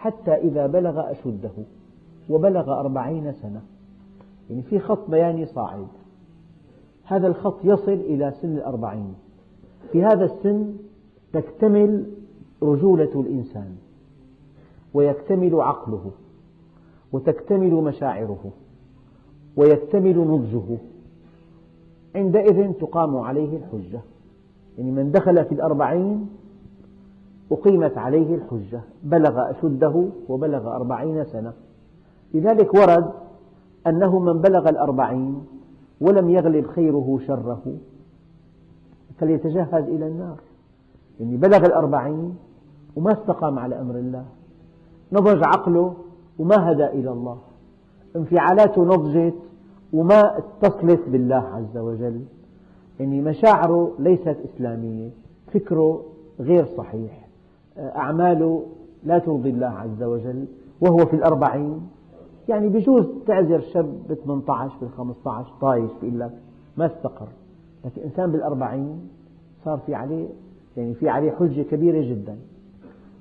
حتى إذا بلغ أشده وبلغ 40 سنة، يعني في خط بياني صاعد، هذا الخط يصل إلى سن 40. في هذا السن تكتمل رجولة الإنسان، ويكتمل عقله، وتكتمل مشاعره، ويكتمل نضجه. عندئذ تقام عليه الحجة، يعني من دخل في 40 أقيمت عليه الحجة، بلغ أشده وبلغ 40 سنة. لذلك ورد أنه من بلغ 40 ولم يغلب خيره شره فليتجهز إلى النار. يعني بلغ 40 وما استقام على أمر الله، نضج عقله وما هدى إلى الله، انفعالاته نضجت وما اتصلت بالله عز وجل، يعني مشاعره ليست إسلامية، فكره غير صحيح، أعماله لا ترضي الله عز وجل وهو في 40. يعني بجوز تعذر شاب ب18 ب15 طايش بيقول لك ما استقر، لكن إنسان بال40 صار في عليه حجة كبيرة جدا.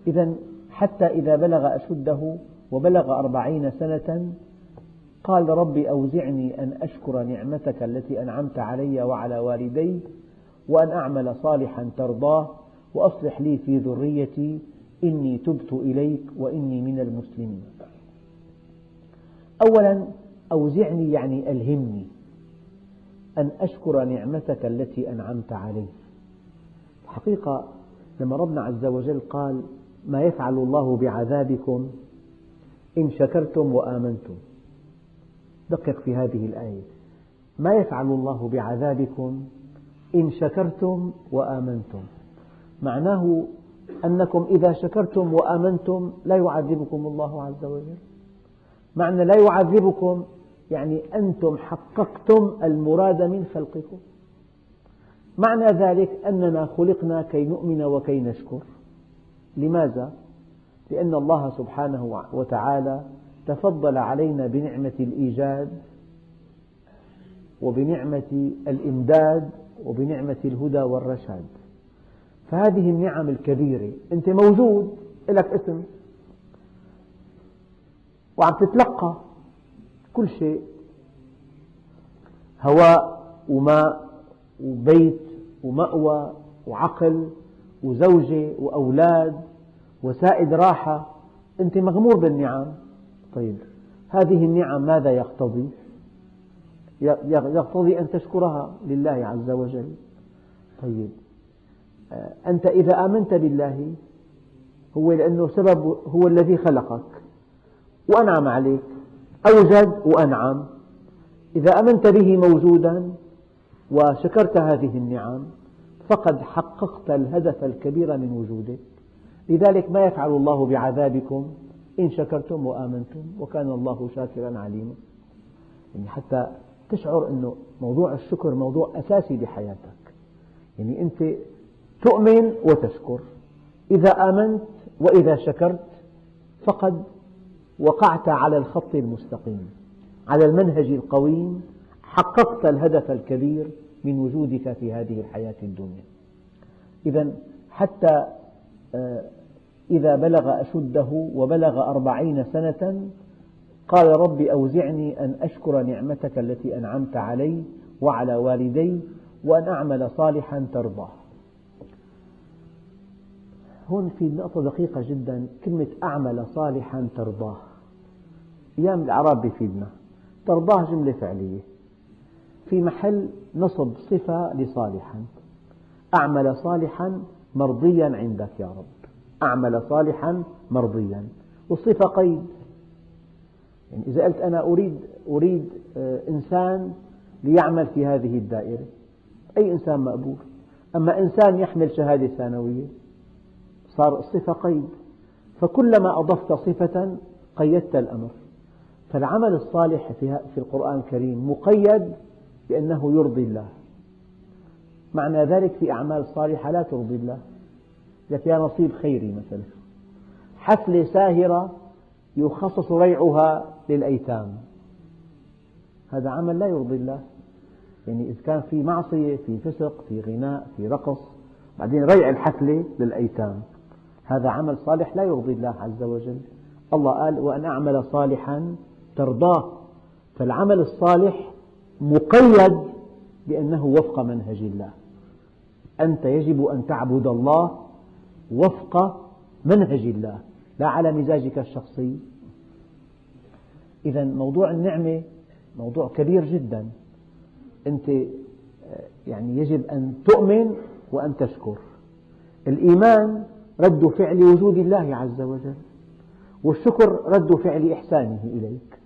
إذا حتى إذا بلغ أشده وبلغ 40 سنة قال رب أوزعني أن أشكر نعمتك التي أنعمت علي وعلى والدي وأن أعمل صالحا ترضاه وأصلح لي في ذريتي إني تبت إليك وإني من المسلمين. أولا أوزعني يعني ألهمني أن أشكر نعمتك التي أنعمت علي. الحقيقة لما ربنا عز وجل قال ما يفعل الله بعذابكم إن شكرتم وآمنتم، دقق في هذه الآية، ما يفعل الله بعذابكم إن شكرتم وآمنتم، معناه أنكم إذا شكرتم وآمنتم لا يعذبكم الله عز وجل. معنى لا يعذبكم يعني أنتم حققتم المراد من خلقكم. معنى ذلك أننا خلقنا كي نؤمن وكي نشكر. لماذا؟ لأن الله سبحانه وتعالى تفضل علينا بنعمة الإيجاد وبنعمة الإمداد وبنعمة الهدى والرشاد. فهذه النعم الكبيرة، أنت موجود لك اسم وعم تتلقى كل شيء، هواء وماء وبيت ومأوى وعقل وزوجة وأولاد وسائد راحة، أنت مغمور بالنعم. طيب هذه النعم ماذا يقتضي؟ يقتضي أن تشكرها لله عز وجل. طيب أنت إذا آمنت بالله هو لأنه سبب، هو الذي خلقك وأنعم عليك، أوجد وأنعم. إذا آمنت به موجودا وشكرت هذه النعم فقد حققت الهدف الكبير من وجودك. لذلك ما يفعل الله بعذابكم إن شكرتم وآمنتم وكان الله شاكرا عليما. يعني حتى تشعر أن موضوع الشكر موضوع أساسي بحياتك، يعني أنت تؤمن وتشكر. إذا آمنت وإذا شكرت فقد وقعت على الخط المستقيم، على المنهج القويم، حققت الهدف الكبير من وجودك في هذه الحياة الدنيا. إذا حتى إذا بلغ أشده وبلغ 40 سنة قال رب أوزعني أن أشكر نعمتك التي أنعمت علي وعلى والدي وأن أعمل صالحا ترضاه. هون في نقطة دقيقة جدا، كلمة أعمل صالحا ترضاه أيام الإعراب بيفيدنا. ترضاه جملة فعلية في محل نصب صفة لصالحا، أعمل صالحا مرضيا عندك يا رب، أعمل صالحا مرضيا، والصفة قيد. يعني إذا قلت أنا أريد إنسان ليعمل في هذه الدائرة، أي إنسان مقبول. أما إنسان يحمل شهادة ثانوية صار الصفة قيد، فكلما أضفت صفة قيدت الأمر. فالعمل الصالح في القرآن الكريم مقيد بأنه يرضي الله. معنى ذلك في أعمال صالحة لا ترضي الله، لك يا نصيب خيري مثلا، حفلة ساهرة يخصص ريعها للأيتام، هذا عمل لا يرضي الله. يعني إذا كان في معصية، في فسق، في غناء، في رقص، بعدين ريع الحفلة للأيتام، هذا عمل صالح لا يرضي الله عز وجل. الله قال وأن أعمل صالحا ترضاه، فالعمل الصالح مقيد بأنه وفق منهج الله. أنت يجب أن تعبد الله وفق منهج الله لا على مزاجك الشخصي. إذا موضوع النعمة موضوع كبير جدا. أنت يجب أن تؤمن وأن تشكر. الإيمان رد فعل وجود الله عز وجل، والشكر رد فعل إحسانه إليك.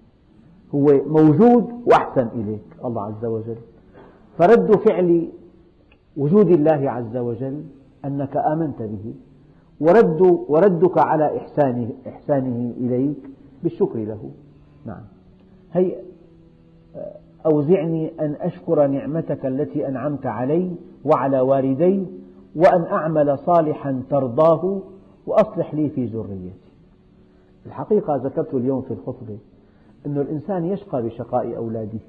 هو موجود وأحسن إليك الله عز وجل، فرد فعل وجود الله عز وجل أنك آمنت به، وردك على إحسانه إليك بالشكر له. نعم. هي أوزعني أن أشكر نعمتك التي أنعمت علي وعلى والدي، وأن أعمل صالحا ترضاه، وأصلح لي في ذريتي. الحقيقة ذكرت اليوم في الخطبة أن الإنسان يشقى بشقاء أولاده.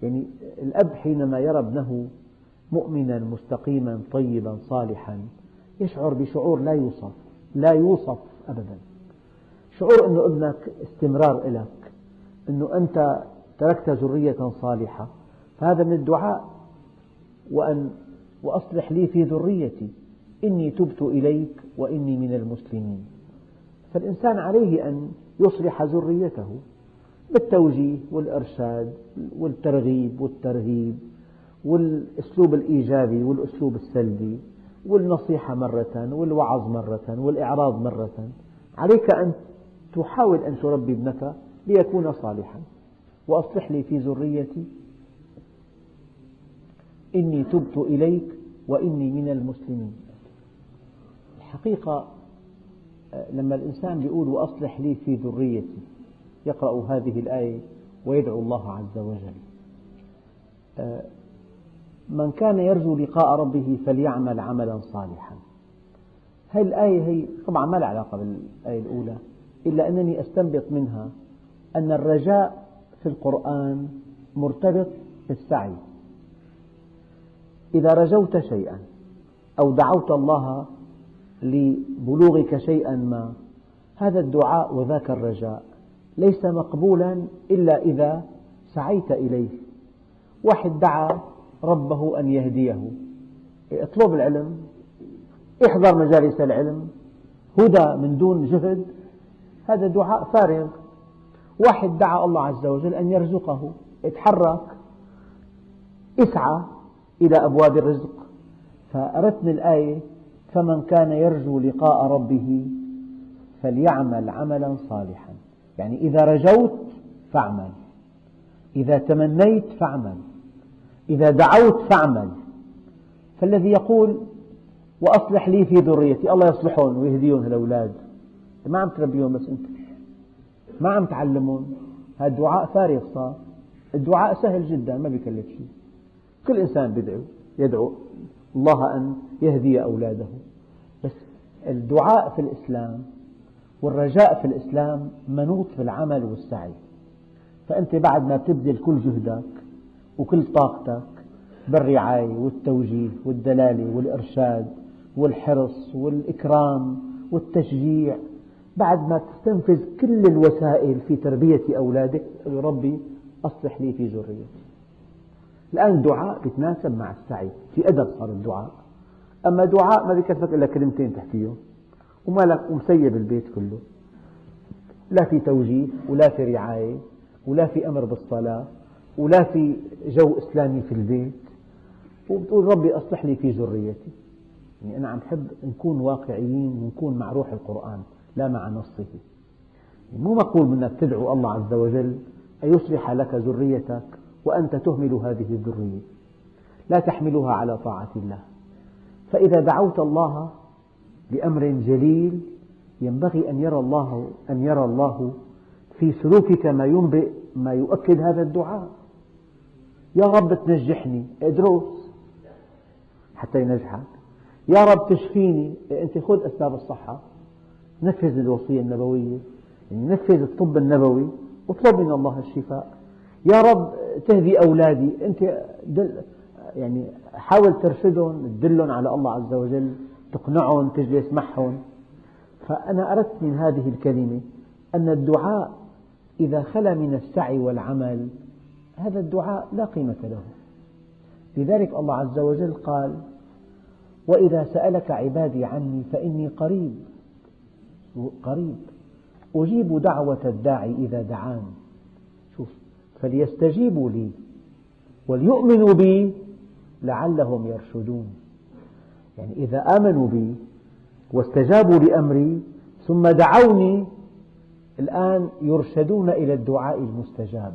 يعني الأب حينما يرى ابنه مؤمنا مستقيما طيبا صالحا يشعر بشعور لا يوصف أبدا. شعور أن ابنك استمرار لك، أنه أنت تركت ذرية صالحة، فهذا من الدعاء. وأصلح لي في ذريتي إني تبت إليك وإني من المسلمين. فالإنسان عليه أن يصلح ذريته بالتوجيه والإرشاد والترغيب والترهيب والأسلوب الإيجابي والأسلوب السلبي، والنصيحة مرة والوعظ مرة والإعراض مرة. عليك أن تحاول أن تربي ابنك ليكون صالحا. وأصلح لي في ذريتي إني تبت إليك وإني من المسلمين. الحقيقة لما الإنسان يقول وأصلح لي في ذريتي يقرأ هذه الآية ويدعو الله عز وجل. من كان يرجو لقاء ربه فليعمل عملا صالحا. هذه الآية هي طبعا ما لها علاقة بالآية الأولى، إلا أنني أستنبط منها أن الرجاء في القرآن مرتبط بالسعي. إذا رجوت شيئا أو دعوت الله لبلوغك شيئا ما، هذا الدعاء وذاك الرجاء ليس مقبولا إلا إذا سعيت إليه. واحد دعا ربه أن يهديه، اطلب العلم، احضر مجالس العلم، هدى من دون جهد، هذا دعاء فارغ. واحد دعا الله عز وجل أن يرزقه، اتحرك، اسعى إلى أبواب الرزق. فأردت الآية فمن كان يرجو لقاء ربه فليعمل عملا صالحا. يعني إذا رجوت فاعمل، إذا تمنيت فاعمل، إذا دعوت فاعمل. فالذي يقول وأصلح لي في ذريتي، الله يصلحهم ويهديهم الأولاد، ما عم تربيهم بس أنت، ما عم تعلمهم، هذا دعاء فارغ صار. الدعاء سهل جدا ما بيكلف شيء. كل إنسان يدعو الله أن يهدي أولاده، بس الدعاء في الإسلام والرجاء في الإسلام منوط بالعمل والسعي. فأنت بعد ما تبذل كل جهدك وكل طاقتك بالرعاية والتوجيه والدلالة والإرشاد والحرص والإكرام والتشجيع، بعد ما تستنفذ كل الوسائل في تربية أولادك، ربي أصلح لي في ذريتي. الآن الدعاء يتناسب مع السعي، في أدب صار الدعاء. أما دعاء ما بيكلفك إلا كلمتين تحكيهم ومسيب البيت كله، لا في توجيه ولا في رعاية ولا في أمر بالصلاة ولا في جو إسلامي في البيت، وبتقول ربي أصلح لي في ذريتي. يعني أنا عم حب نكون واقعيين ونكون مع روح القرآن لا مع نصه. مو مقبول منك تدعو الله عز وجل أن يصلح لك ذريتك وأنت تهمل هذه الذرية، لا تحملها على طاعة الله. فإذا دعوت الله لأمر جليل ينبغي أن يرى الله في سلوكك ما يؤكد هذا الدعاء. يا رب تنجحني، ادرس حتى ينجحك. يا رب تشفيني، أنت خذ أسباب الصحة، نفذ الوصية النبوية، نفذ الطب النبوي واطلب من الله الشفاء. يا رب تهدي أولادي، أنت حاول ترشدهم، تدلهم على الله عز وجل، تقنعهم، تجلس معهم. فأنا أردت من هذه الكلمة أن الدعاء إذا خلا من السعي والعمل هذا الدعاء لا قيمة له. لذلك الله عز وجل قال: وإذا سألك عبادي عني فإني قريب أجيب دعوة الداعي إذا دعان. شوف، فليستجيبوا لي وليؤمنوا بي لعلهم يرشدون. يعني إذا آمنوا بي واستجابوا لأمري ثم دعوني الآن يرشدون إلى الدعاء المستجاب.